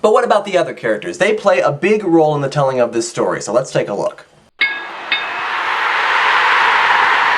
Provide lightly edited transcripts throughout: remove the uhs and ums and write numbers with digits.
But what about the other characters? They play a big role in the telling of this story, so let's take a look.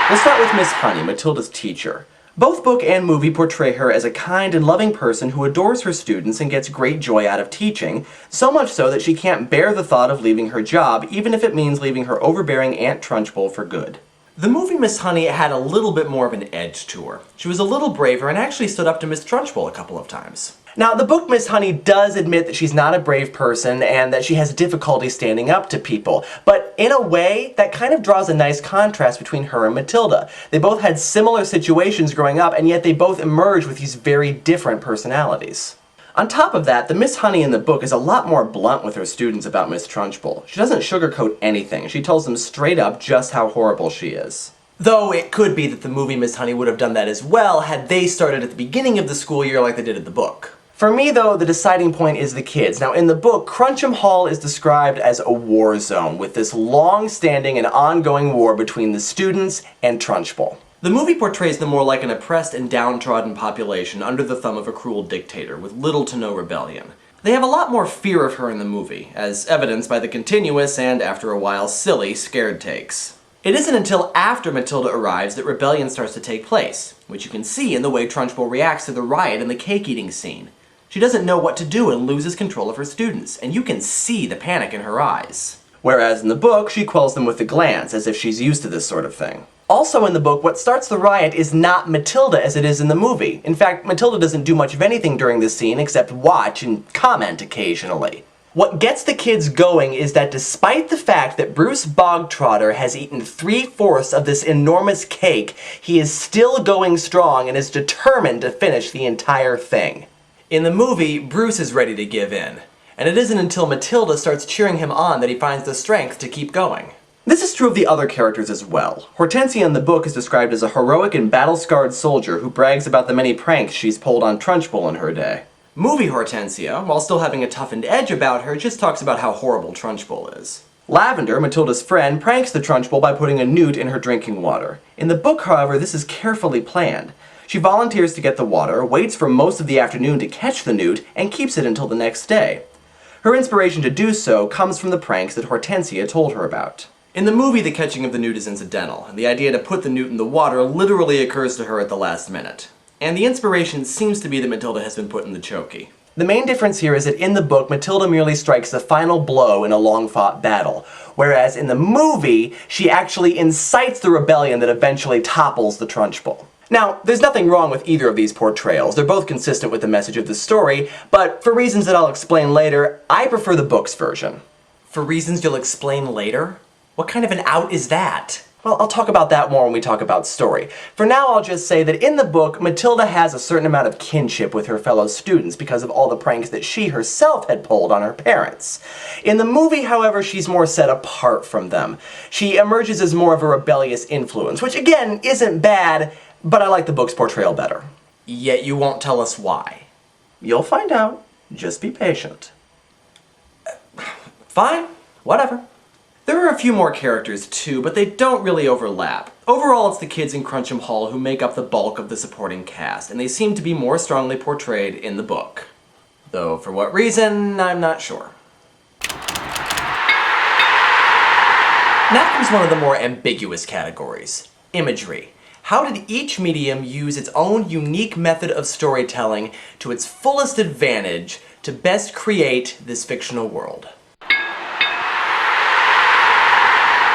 We'll start with Miss Honey, Matilda's teacher. Both book and movie portray her as a kind and loving person who adores her students and gets great joy out of teaching, so much so that she can't bear the thought of leaving her job, even if it means leaving her overbearing Aunt Trunchbull for good. The movie Miss Honey had a little bit more of an edge to her. She was a little braver and actually stood up to Miss Trunchbull a couple of times. Now, the book Miss Honey does admit that she's not a brave person and that she has difficulty standing up to people, but in a way, that kind of draws a nice contrast between her and Matilda. They both had similar situations growing up, and yet they both emerge with these very different personalities. On top of that, the Miss Honey in the book is a lot more blunt with her students about Miss Trunchbull. She doesn't sugarcoat anything. She tells them straight up just how horrible she is. Though it could be that the movie Miss Honey would have done that as well had they started at the beginning of the school year like they did in the book. For me, though, the deciding point is the kids. Now, in the book, Crunchum Hall is described as a war zone, with this long-standing and ongoing war between the students and Trunchbull. The movie portrays them more like an oppressed and downtrodden population under the thumb of a cruel dictator, with little to no rebellion. They have a lot more fear of her in the movie, as evidenced by the continuous and, after a while, silly scared takes. It isn't until after Matilda arrives that rebellion starts to take place, which you can see in the way Trunchbull reacts to the riot and the cake-eating scene. She doesn't know what to do and loses control of her students, and you can see the panic in her eyes. Whereas in the book, she quells them with a glance, as if she's used to this sort of thing. Also in the book, what starts the riot is not Matilda as it is in the movie. In fact, Matilda doesn't do much of anything during this scene except watch and comment occasionally. What gets the kids going is that despite the fact that Bruce Bogtrotter has eaten 3/4 of this enormous cake, he is still going strong and is determined to finish the entire thing. In the movie, Bruce is ready to give in, and it isn't until Matilda starts cheering him on that he finds the strength to keep going. This is true of the other characters as well. Hortensia in the book is described as a heroic and battle-scarred soldier who brags about the many pranks she's pulled on Trunchbull in her day. Movie Hortensia, while still having a toughened edge about her, just talks about how horrible Trunchbull is. Lavender, Matilda's friend, pranks the Trunchbull by putting a newt in her drinking water. In the book, however, this is carefully planned. She volunteers to get the water, waits for most of the afternoon to catch the newt, and keeps it until the next day. Her inspiration to do so comes from the pranks that Hortensia told her about. In the movie, the catching of the newt is incidental, and the idea to put the newt in the water literally occurs to her at the last minute. And the inspiration seems to be that Matilda has been put in the chokey. The main difference here is that in the book, Matilda merely strikes the final blow in a long-fought battle, whereas in the movie, she actually incites the rebellion that eventually topples the Trunchbull. Now, there's nothing wrong with either of these portrayals. They're both consistent with the message of the story, but for reasons that I'll explain later, I prefer the book's version. For reasons you'll explain later? What kind of an out is that? Well, I'll talk about that more when we talk about story. For now, I'll just say that in the book, Matilda has a certain amount of kinship with her fellow students because of all the pranks that she herself had pulled on her parents. In the movie, however, she's more set apart from them. She emerges as more of a rebellious influence, which again, isn't bad, but I like the book's portrayal better. Yet you won't tell us why. You'll find out. Just be patient. Fine. Whatever. There are a few more characters too, but they don't really overlap. Overall, it's the kids in Crunchum Hall who make up the bulk of the supporting cast, and they seem to be more strongly portrayed in the book. Though for what reason, I'm not sure. Now comes one of the more ambiguous categories. Imagery. How did each medium use its own unique method of storytelling to its fullest advantage to best create this fictional world?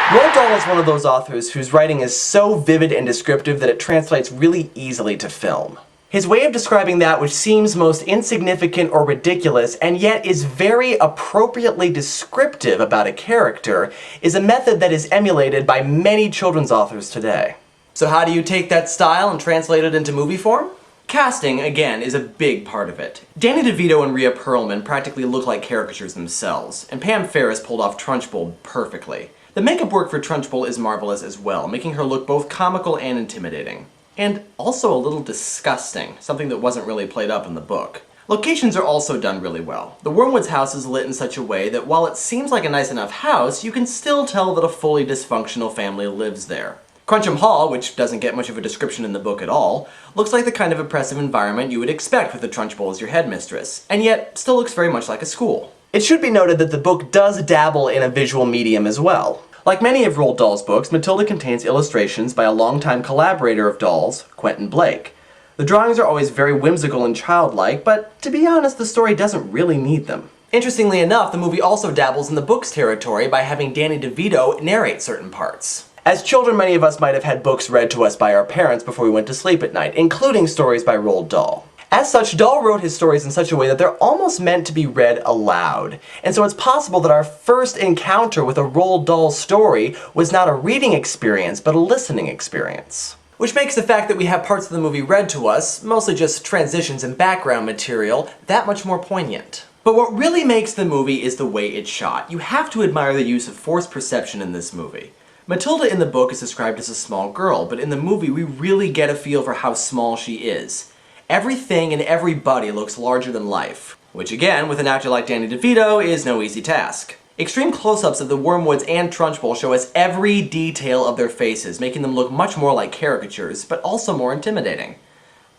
Roald Dahl is one of those authors whose writing is so vivid and descriptive that it translates really easily to film. His way of describing that which seems most insignificant or ridiculous and yet is very appropriately descriptive about a character is a method that is emulated by many children's authors today. So how do you take that style and translate it into movie form? Casting, again, is a big part of it. Danny DeVito and Rhea Perlman practically look like caricatures themselves, and Pam Ferris pulled off Trunchbull perfectly. The makeup work for Trunchbull is marvelous as well, making her look both comical and intimidating. And also a little disgusting, something that wasn't really played up in the book. Locations are also done really well. The Wormwood's house is lit in such a way that while it seems like a nice enough house, you can still tell that a fully dysfunctional family lives there. Cruncham Hall, which doesn't get much of a description in the book at all, looks like the kind of oppressive environment you would expect with the Trunchbull as your headmistress, and yet still looks very much like a school. It should be noted that the book does dabble in a visual medium as well. Like many of Roald Dahl's books, Matilda contains illustrations by a longtime collaborator of Dahl's, Quentin Blake. The drawings are always very whimsical and childlike, but to be honest, the story doesn't really need them. Interestingly enough, the movie also dabbles in the book's territory by having Danny DeVito narrate certain parts. As children, many of us might have had books read to us by our parents before we went to sleep at night, including stories by Roald Dahl. As such, Dahl wrote his stories in such a way that they're almost meant to be read aloud. And so it's possible that our first encounter with a Roald Dahl story was not a reading experience, but a listening experience. Which makes the fact that we have parts of the movie read to us, mostly just transitions and background material, that much more poignant. But what really makes the movie is the way it's shot. You have to admire the use of forced perception in this movie. Matilda in the book is described as a small girl, but in the movie we really get a feel for how small she is. Everything and everybody looks larger than life, which again, with an actor like Danny DeVito, is no easy task. Extreme close-ups of the Wormwoods and Trunchbull show us every detail of their faces, making them look much more like caricatures, but also more intimidating.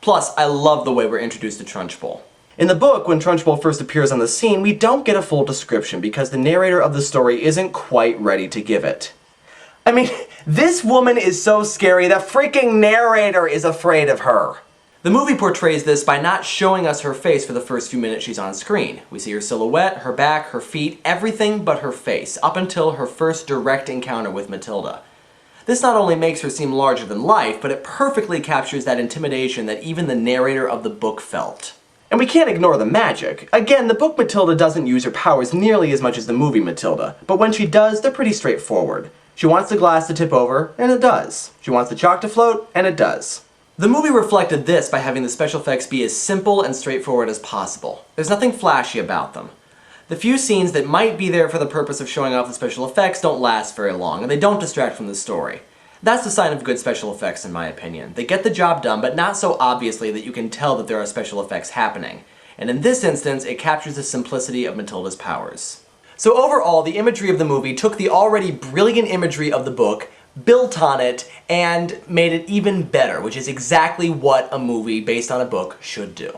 Plus, I love the way we're introduced to Trunchbull. In the book, when Trunchbull first appears on the scene, we don't get a full description because the narrator of the story isn't quite ready to give it. I mean, this woman is so scary, the freaking narrator is afraid of her. The movie portrays this by not showing us her face for the first few minutes she's on screen. We see her silhouette, her back, her feet, everything but her face, up until her first direct encounter with Matilda. This not only makes her seem larger than life, but it perfectly captures that intimidation that even the narrator of the book felt. And we can't ignore the magic. Again, the book Matilda doesn't use her powers nearly as much as the movie Matilda, but when she does, they're pretty straightforward. She wants the glass to tip over, and it does. She wants the chalk to float, and it does. The movie reflected this by having the special effects be as simple and straightforward as possible. There's nothing flashy about them. The few scenes that might be there for the purpose of showing off the special effects don't last very long, and they don't distract from the story. That's the sign of good special effects in my opinion. They get the job done, but not so obviously that you can tell that there are special effects happening. And in this instance, it captures the simplicity of Matilda's powers. So overall, the imagery of the movie took the already brilliant imagery of the book, built on it, and made it even better, which is exactly what a movie based on a book should do.